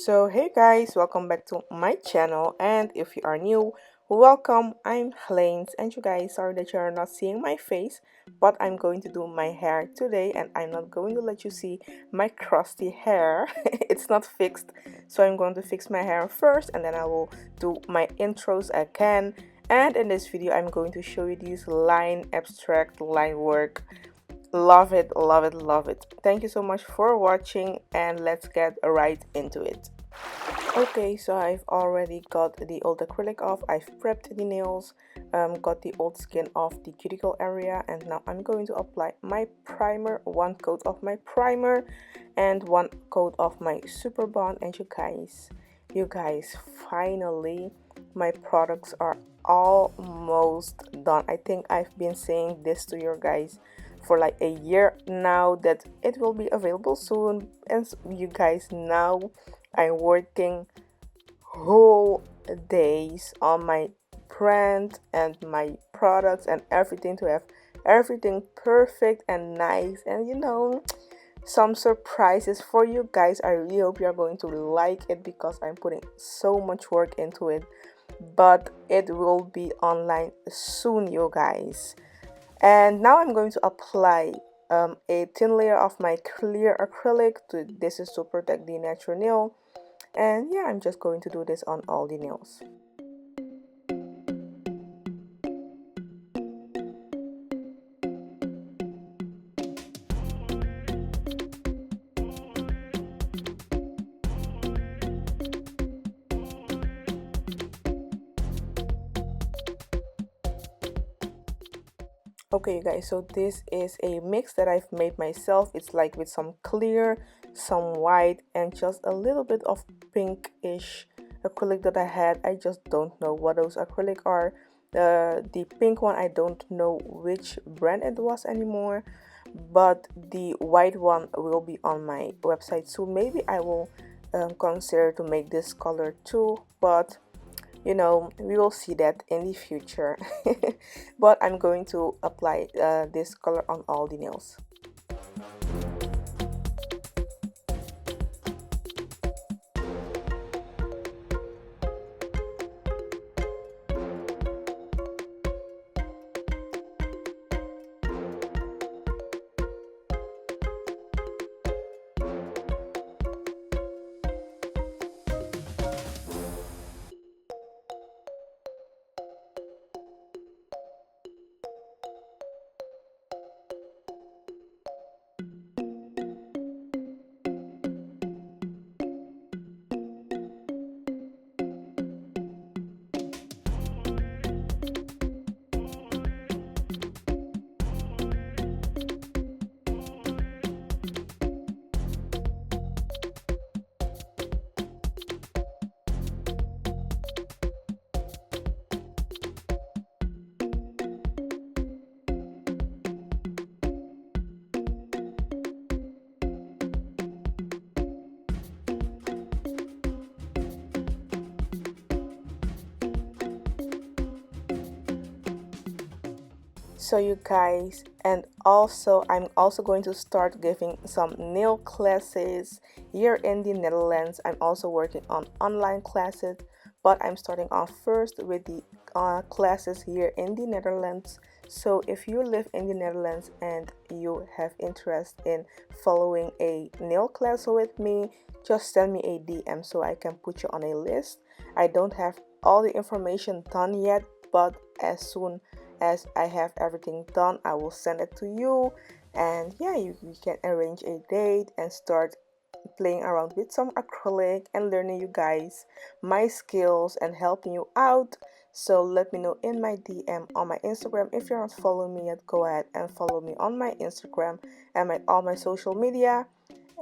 So hey guys, welcome back to my channel, and if you are new, welcome. I'm Helene, and you guys, sorry that you're not seeing my face, but I'm going to do my hair today, and I'm not going to let you see my crusty hair. It's not fixed, so I'm going to fix my hair first, and then I will do my intros again. And in this video I'm going to show you these abstract line work. Love it, love it, love it. Thank you so much for watching, and let's get right into it. Okay, so I've already got the old acrylic off. I've prepped the nails, got the old skin off the cuticle area, and now I'm going to apply my primer, one coat of my primer and one coat of my super bond. And you guys, finally my products are almost done. I think I've been saying this to you guys for like a year now that it will be available soon, and you guys, now I'm working whole days on my brand and my products and everything to have everything perfect and nice, and some surprises for you guys. I really hope you're going to like it because I'm putting so much work into it, but it will be online soon, you guys. And now I'm going to apply a thin layer of my clear acrylic. This is to protect the natural nail, and yeah, I'm just going to do this on all the nails. Okay, you guys, so this is a mix that I've made myself. It's like with some clear, some white, and just a little bit of pinkish acrylic that I had. I just don't know what those acrylic are. The pink one, I don't know which brand it was anymore, but the white one will be on my website soon. Maybe I will consider to make this color too, but we will see that in the future. But I'm going to apply this color on all the nails. So you guys, and also I'm also going to start giving some nail classes here in the Netherlands. I'm also working on online classes, but I'm starting off first with the classes here in the Netherlands. So if you live in the Netherlands and you have interest in following a nail class with me, just send me a DM so I can put you on a list. I don't have all the information done yet, but as soon as I have everything done, I will send it to you, and yeah, we can arrange a date and start playing around with some acrylic and learning, you guys, my skills and helping you out. So let me know in my DM on my Instagram. If you're not following me yet, go ahead and follow me on my Instagram and all my social media.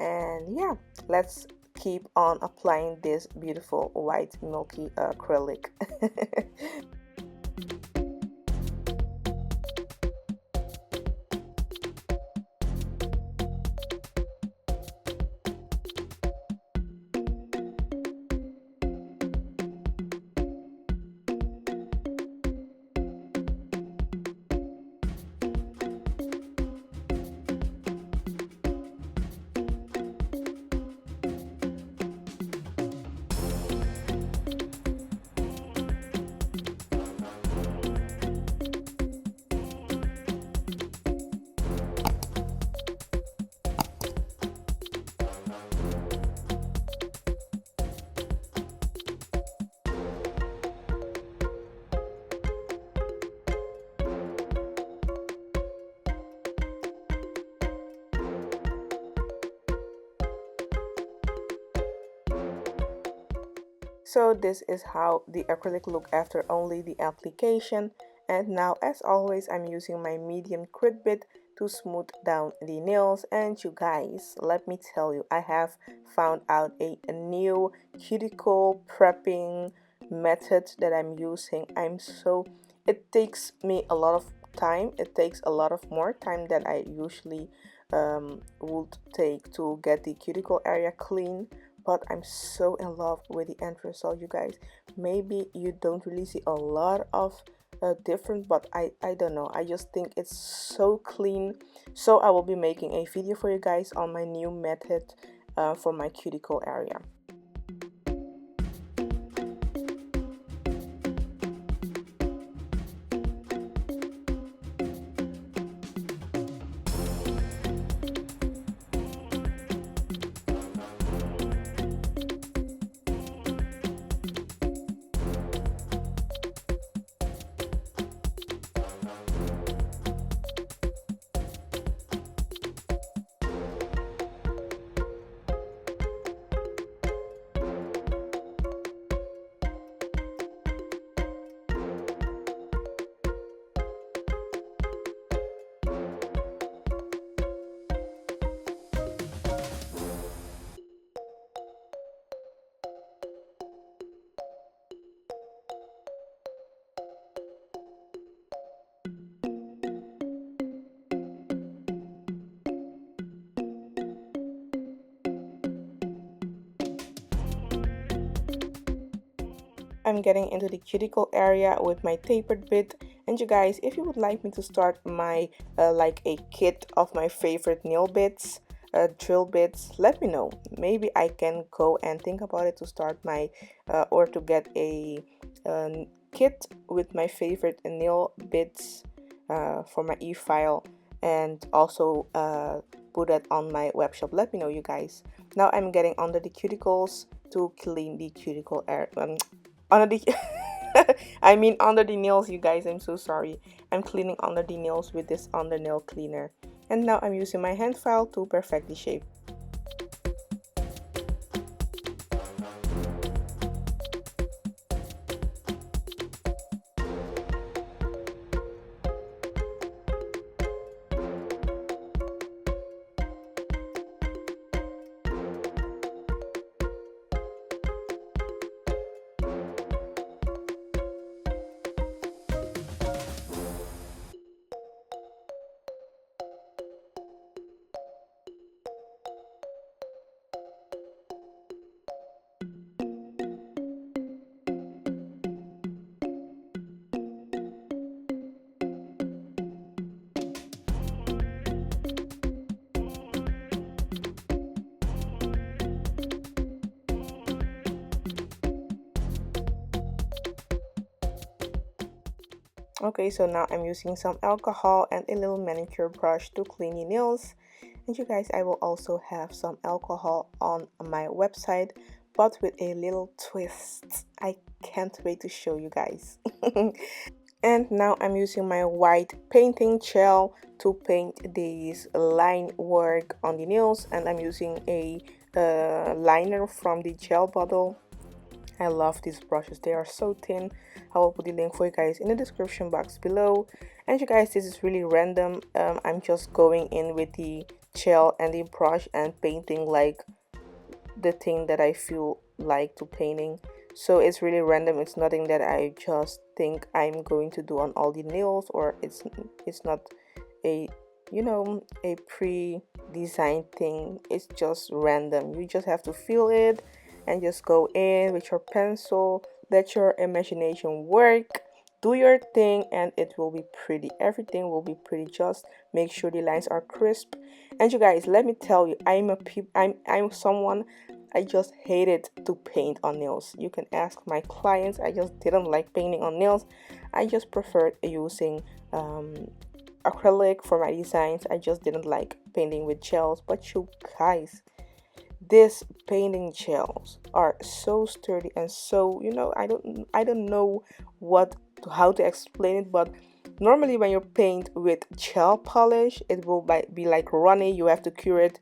And yeah, let's keep on applying this beautiful white milky acrylic. So this is how the acrylic look after only the application. And now, as always, I'm using my medium crit bit to smooth down the nails. And you guys, let me tell you, I have found out a new cuticle prepping method that I'm using. It takes me a lot of time. It takes a lot of more time than I usually would take to get the cuticle area clean, but I'm so in love with the end result, you guys. Maybe you don't really see a lot of different, but I don't know, I just think it's so clean. So I will be making a video for you guys on my new method for my cuticle area. I'm getting into the cuticle area with my tapered bit. And you guys, if you would like me to start my like a kit of my favorite nail bits, drill bits, let me know. Maybe I can go and think about it to start my or to get a kit with my favorite nail bits for my e-file, and also put that on my web shop. Let me know, you guys. Now I'm getting under the cuticles to clean the cuticle area. Under the I mean under the nails, you guys, I'm so sorry. I'm cleaning under the nails with this under nail cleaner. And now I'm using my hand file to perfect the shape. Okay, so now I'm using some alcohol and a little manicure brush to clean your nails. And you guys, I will also have some alcohol on my website, but with a little twist. I can't wait to show you guys. And now I'm using my white painting gel to paint this line work on the nails, and I'm using a liner from the gel bottle. I love these brushes, they are so thin. I will put the link for you guys in the description box below. And you guys, this is really random. I'm just going in with the gel and the brush and painting like the thing that I feel like to painting. So it's really random. It's nothing that I just think I'm going to do on all the nails, or it's not a, you know, a pre-designed thing. It's just random. You just have to feel it and just go in with your pencil, let your imagination work, do your thing, and it will be pretty. Everything will be pretty. Just make sure the lines are crisp. And you guys, let me tell you, I'm someone, I just hated to paint on nails. You can ask my clients. I just didn't like painting on nails. I just preferred using acrylic for my designs. I just didn't like painting with gels. But you guys, these painting gels are so sturdy and so, you know, I don't know how to explain it, but normally when you paint with gel polish, it will be like runny. You have to cure it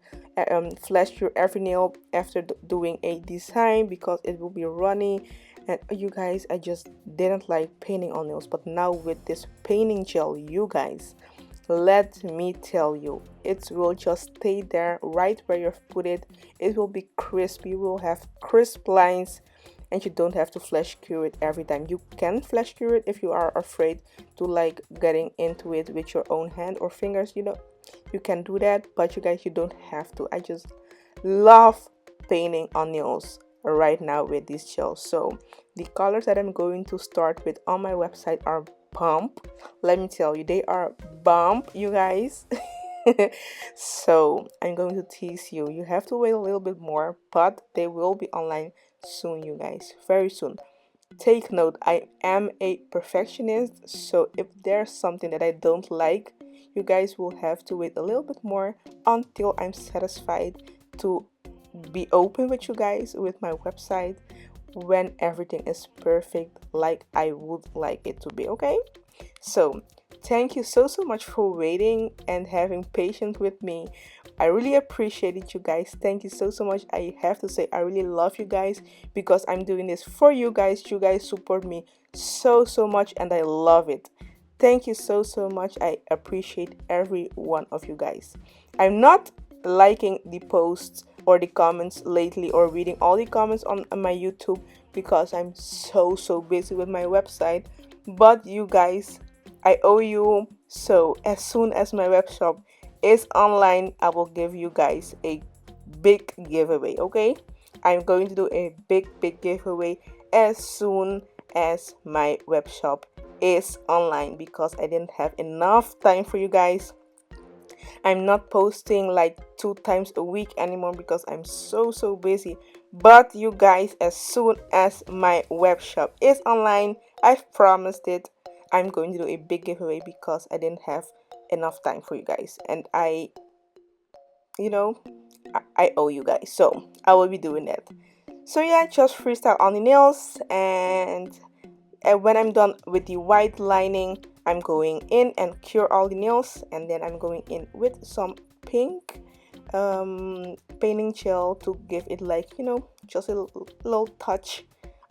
flash your every nail after doing a design because it will be runny. And you guys, I just didn't like painting on nails, but now with this painting gel, you guys, let me tell you, it will just stay there right where you've put it. It will be crisp. You will have crisp lines, and you don't have to flash cure it every time. You can flash cure it if you are afraid to like getting into it with your own hand or fingers. You know, you can do that, but you guys, you don't have to. I just love painting on nails right now with this gel. So the colors that I'm going to start with on my website are bump. Let me tell you, they are bump, you guys. So I'm going to tease you. You have to wait a little bit more, but they will be online soon, you guys, very soon. Take note, I am a perfectionist, so if there's something that I don't like, you guys will have to wait a little bit more until I'm satisfied to be open with you guys with my website when everything is perfect like I would like it to be, okay? So thank you so much for waiting and having patience with me. I really appreciate it, you guys. Thank you so much. I have to say I really love you guys because I'm doing this for you guys. You guys support me so much and I love it. Thank you so much. I appreciate every one of you guys. I'm not liking the posts or the comments lately or reading all the comments on my YouTube because I'm so busy with my website. But you guys, I owe you. So as soon as my web shop is online, I will give you guys a big giveaway, okay? I'm going to do a big giveaway as soon as my web shop is online because I didn't have enough time for you guys. I'm not posting like 2 times a week anymore because I'm so busy. But you guys, as soon as my web shop is online, I've promised it, I'm going to do a big giveaway because I didn't have enough time for you guys. And you know, I owe you guys. So I will be doing that. So yeah, just freestyle on the nails, and when I'm done with the white lining, I'm going in and cure all the nails, and then I'm going in with some pink painting gel to give it like, you know, just a little touch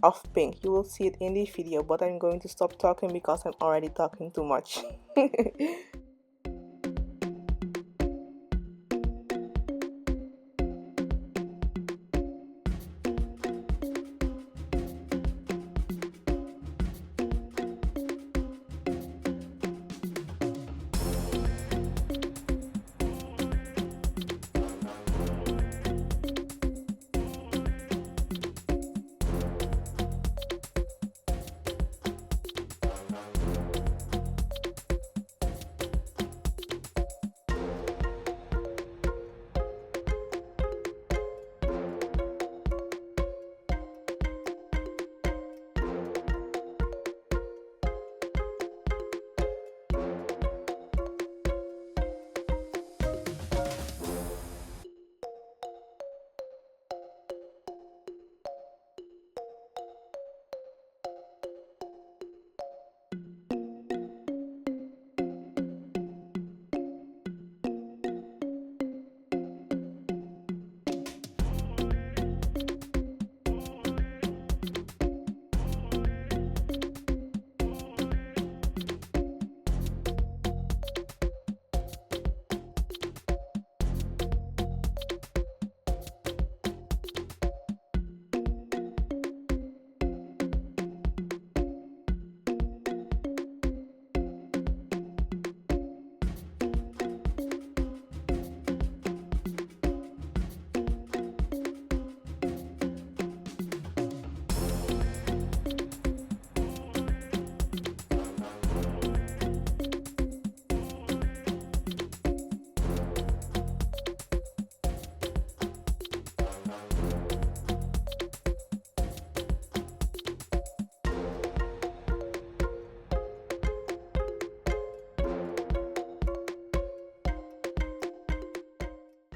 of pink. You will see it in the video, but I'm going to stop talking because I'm already talking too much.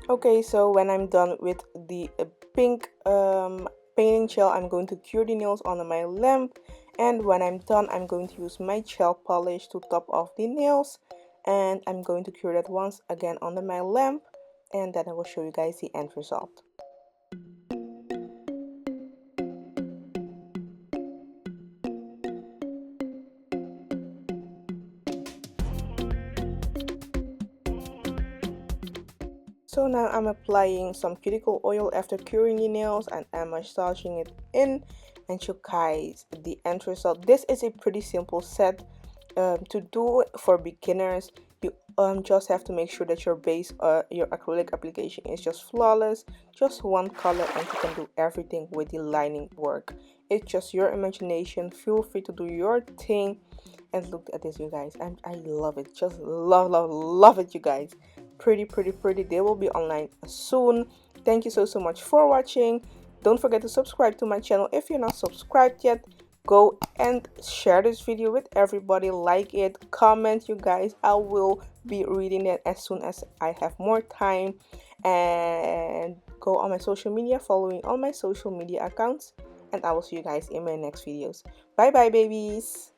Okay, so when I'm done with the pink painting gel, I'm going to cure the nails on my lamp, and when I'm done, I'm going to use my gel polish to top off the nails, and I'm going to cure that once again on my lamp. and then I will show you guys the end result. So now I'm applying some cuticle oil after curing the nails, and I'm massaging it in, and you guys, the end result. This is a pretty simple set to do for beginners. You just have to make sure that your base, your acrylic application is just flawless, just one color, and you can do everything with the lining work. It's just your imagination. Feel free to do your thing. And look at this, you guys. I love it. Just love it, you guys. Pretty. They will be online soon. Thank you so much for watching. Don't forget to subscribe to my channel if you're not subscribed yet. Go and share this video with everybody. Like it, comment, you guys. I will be reading it as soon as I have more time. And go on my social media, following all my social media accounts. And I will see you guys in my next videos. Bye bye, babies.